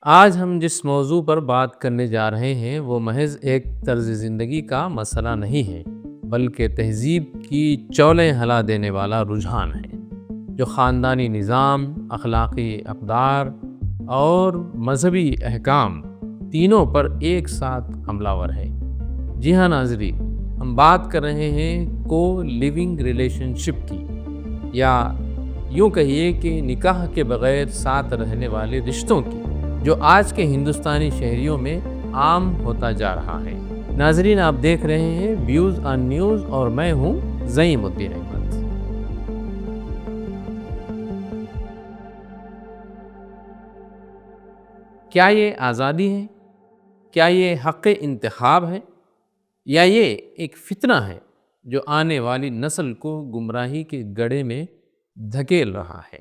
آج ہم جس موضوع پر بات کرنے جا رہے ہیں وہ محض ایک طرز زندگی کا مسئلہ نہیں ہے، بلکہ تہذیب کی چولیں ہلا دینے والا رجحان ہے جو خاندانی نظام، اخلاقی اقدار اور مذہبی احکام تینوں پر ایک ساتھ حملہ ور ہے۔ جی ہاں ناظرین، ہم بات کر رہے ہیں کو لیونگ ریلیشن شپ کی، یا یوں کہیے کہ نکاح کے بغیر ساتھ رہنے والے رشتوں کی، جو آج کے ہندوستانی شہریوں میں عام ہوتا جا رہا ہے۔ ناظرین، آپ دیکھ رہے ہیں ویوز آن نیوز اور میں ہوں زعیم الدین احمد۔ کیا یہ آزادی ہے؟ کیا یہ حق انتخاب ہے؟ یا یہ ایک فتنہ ہے جو آنے والی نسل کو گمراہی کے گڑھے میں دھکیل رہا ہے؟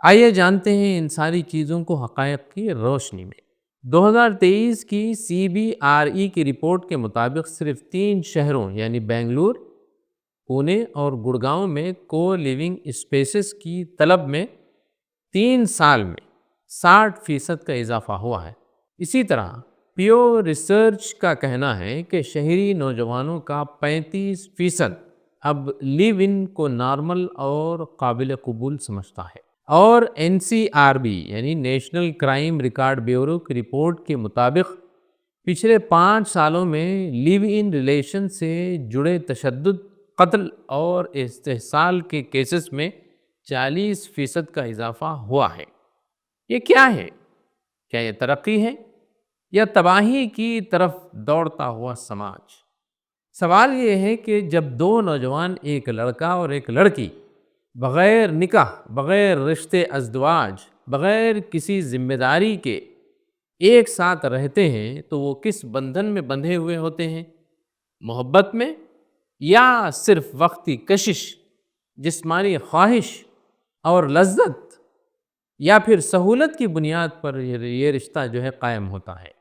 آئیے جانتے ہیں ان ساری چیزوں کو حقائق کی روشنی میں۔ 2023 کی CBRE کی رپورٹ کے مطابق صرف 3 شہروں یعنی بنگلور، پونے اور گڑگاؤں میں کو لیونگ اسپیسز کی طلب میں 3 سال میں 60% کا اضافہ ہوا ہے۔ اسی طرح پیو ریسرچ کا کہنا ہے کہ شہری نوجوانوں کا 35% اب لیو ان کو نارمل اور قابل قبول سمجھتا ہے، اور NCRB یعنی نیشنل کرائم ریکارڈ بیورو کی رپورٹ کے مطابق پچھلے 5 سالوں میں لیو ان ریلیشن سے جڑے تشدد، قتل اور استحصال کے کیسز میں 40% کا اضافہ ہوا ہے۔ یہ کیا ہے؟ کیا یہ ترقی ہے یا تباہی کی طرف دوڑتا ہوا سماج؟ سوال یہ ہے کہ جب 2 نوجوان، ایک لڑکا اور ایک لڑکی، بغیر نکاح، بغیر رشتے ازدواج، بغیر کسی ذمہ داری کے ایک ساتھ رہتے ہیں تو وہ کس بندھن میں بندھے ہوئے ہوتے ہیں؟ محبت میں، یا صرف وقتی کشش، جسمانی خواہش اور لذت، یا پھر سہولت کی بنیاد پر یہ رشتہ جو ہے قائم ہوتا ہے؟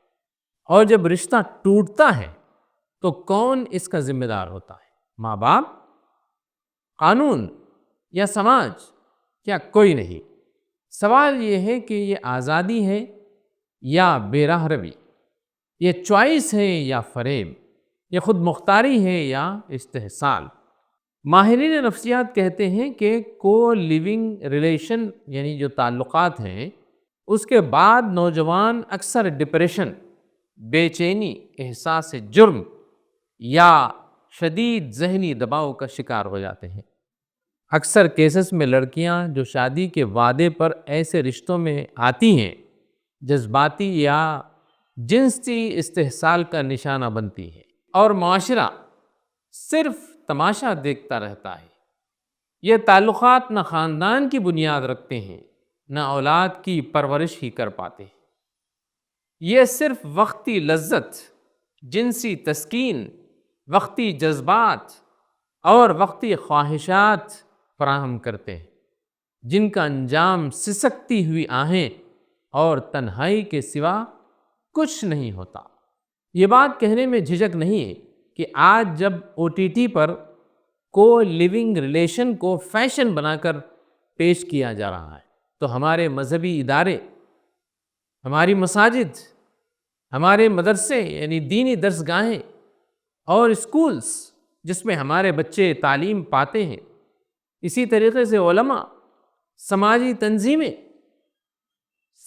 اور جب رشتہ ٹوٹتا ہے تو کون اس کا ذمہ دار ہوتا ہے؟ ماں باپ، قانون یا سماج، یا کوئی نہیں؟ سوال یہ ہے کہ یہ آزادی ہے یا بے راہ روی؟ یہ چوائس ہے یا فریب؟ یہ خود مختاری ہے یا استحصال؟ ماہرین نفسیات کہتے ہیں کہ کو لیونگ ریلیشن یعنی جو تعلقات ہیں، اس کے بعد نوجوان اکثر ڈپریشن، بے چینی، احساس جرم یا شدید ذہنی دباؤ کا شکار ہو جاتے ہیں۔ اکثر کیسز میں لڑکیاں جو شادی کے وعدے پر ایسے رشتوں میں آتی ہیں، جذباتی یا جنسی استحصال کا نشانہ بنتی ہیں، اور معاشرہ صرف تماشا دیکھتا رہتا ہے۔ یہ تعلقات نہ خاندان کی بنیاد رکھتے ہیں، نہ اولاد کی پرورش ہی کر پاتے ہیں۔ یہ صرف وقتی لذت، جنسی تسکین، وقتی جذبات اور وقتی خواہشات فراہم کرتے ہیں، جن کا انجام سسکتی ہوئی آہیں اور تنہائی کے سوا کچھ نہیں ہوتا۔ یہ بات کہنے میں جھجک نہیں ہے کہ آج جب OTT پر کو لیونگ ریلیشن کو فیشن بنا کر پیش کیا جا رہا ہے تو ہمارے مذہبی ادارے، ہماری مساجد، ہمارے مدرسے یعنی دینی درسگاہیں اور اسکولز جس میں ہمارے بچے تعلیم پاتے ہیں، اسی طریقے سے علماء، سماجی تنظیمیں،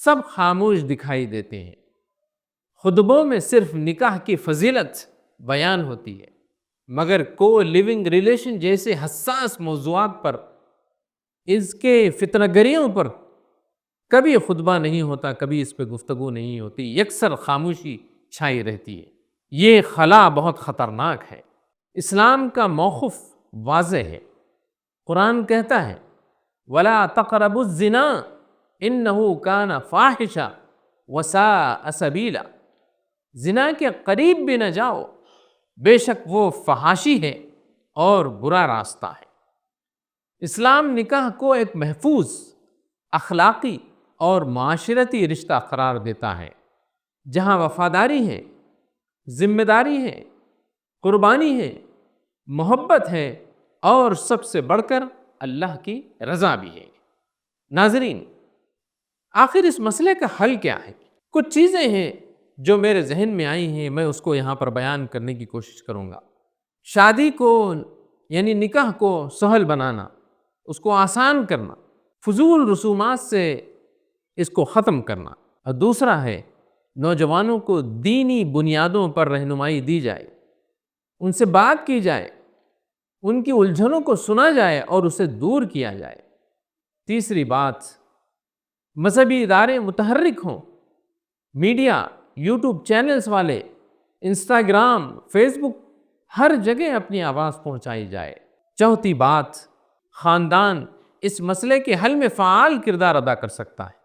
سب خاموش دکھائی دیتے ہیں۔ خطبوں میں صرف نکاح کی فضیلت بیان ہوتی ہے، مگر کو لیونگ ریلیشن جیسے حساس موضوعات پر، اس کے فتنہ گریوں پر کبھی خطبہ نہیں ہوتا، کبھی اس پہ گفتگو نہیں ہوتی، یکسر خاموشی چھائی رہتی ہے۔ یہ خلا بہت خطرناک ہے۔ اسلام کا موقف واضح ہے۔ قرآن کہتا ہے وَلَا تَقْرَبُوا الزِّنَا إِنَّهُ كَانَ فَاحِشًا وَسَاءَ سَبِيلًا۔ زنا کے قریب بھی نہ جاؤ، بے شک وہ فحاشی ہے اور برا راستہ ہے۔ اسلام نکاح کو ایک محفوظ، اخلاقی اور معاشرتی رشتہ قرار دیتا ہے، جہاں وفاداری ہے، ذمہ داری ہے، قربانی ہے، محبت ہے، اور سب سے بڑھ کر اللہ کی رضا بھی ہے۔ ناظرین، آخر اس مسئلے کا حل کیا ہے؟ کچھ چیزیں ہیں جو میرے ذہن میں آئی ہیں، میں اس کو یہاں پر بیان کرنے کی کوشش کروں گا۔ شادی کو یعنی نکاح کو سہل بنانا، اس کو آسان کرنا، فضول رسومات سے اس کو ختم کرنا، اور دوسرا ہے نوجوانوں کو دینی بنیادوں پر رہنمائی دی جائے، ان سے بات کی جائے، ان کی الجھنوں کو سنا جائے اور اسے دور کیا جائے۔ تیسری بات، مذہبی ادارے متحرک ہوں، میڈیا، یوٹیوب چینلز والے، انسٹاگرام، فیس بک، ہر جگہ اپنی آواز پہنچائی جائے۔ چوتھی بات، خاندان اس مسئلے کے حل میں فعال کردار ادا کر سکتا ہے۔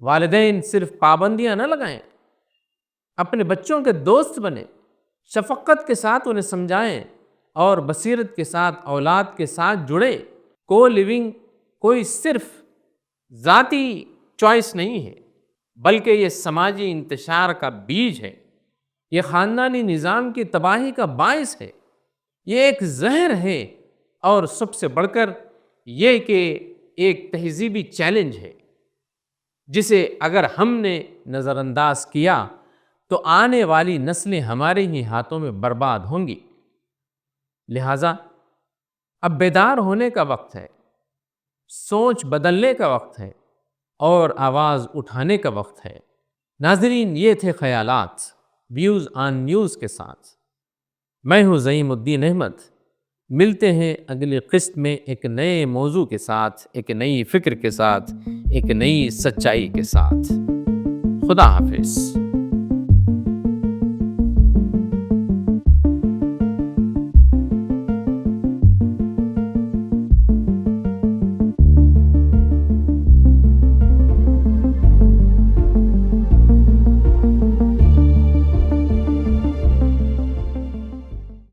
والدین صرف پابندیاں نہ لگائیں، اپنے بچوں کے دوست بنیں، شفقت کے ساتھ انہیں سمجھائیں اور بصیرت کے ساتھ اولاد کے ساتھ جڑیں۔ کو لیونگ کوئی صرف ذاتی چوائس نہیں ہے، بلکہ یہ سماجی انتشار کا بیج ہے، یہ خاندانی نظام کی تباہی کا باعث ہے، یہ ایک زہر ہے، اور سب سے بڑھ کر یہ کہ ایک تہذیبی چیلنج ہے جسے اگر ہم نے نظر انداز کیا تو آنے والی نسلیں ہمارے ہی ہاتھوں میں برباد ہوں گی۔ لہٰذا اب بیدار ہونے کا وقت ہے، سوچ بدلنے کا وقت ہے اور آواز اٹھانے کا وقت ہے۔ ناظرین، یہ تھے خیالات ویوز آن نیوز کے ساتھ۔ میں ہوں زعیم الدین احمد۔ ملتے ہیں اگلی قسط میں ایک نئے موضوع کے ساتھ، ایک نئی فکر کے ساتھ، ایک نئی سچائی کے ساتھ۔ خدا حافظ۔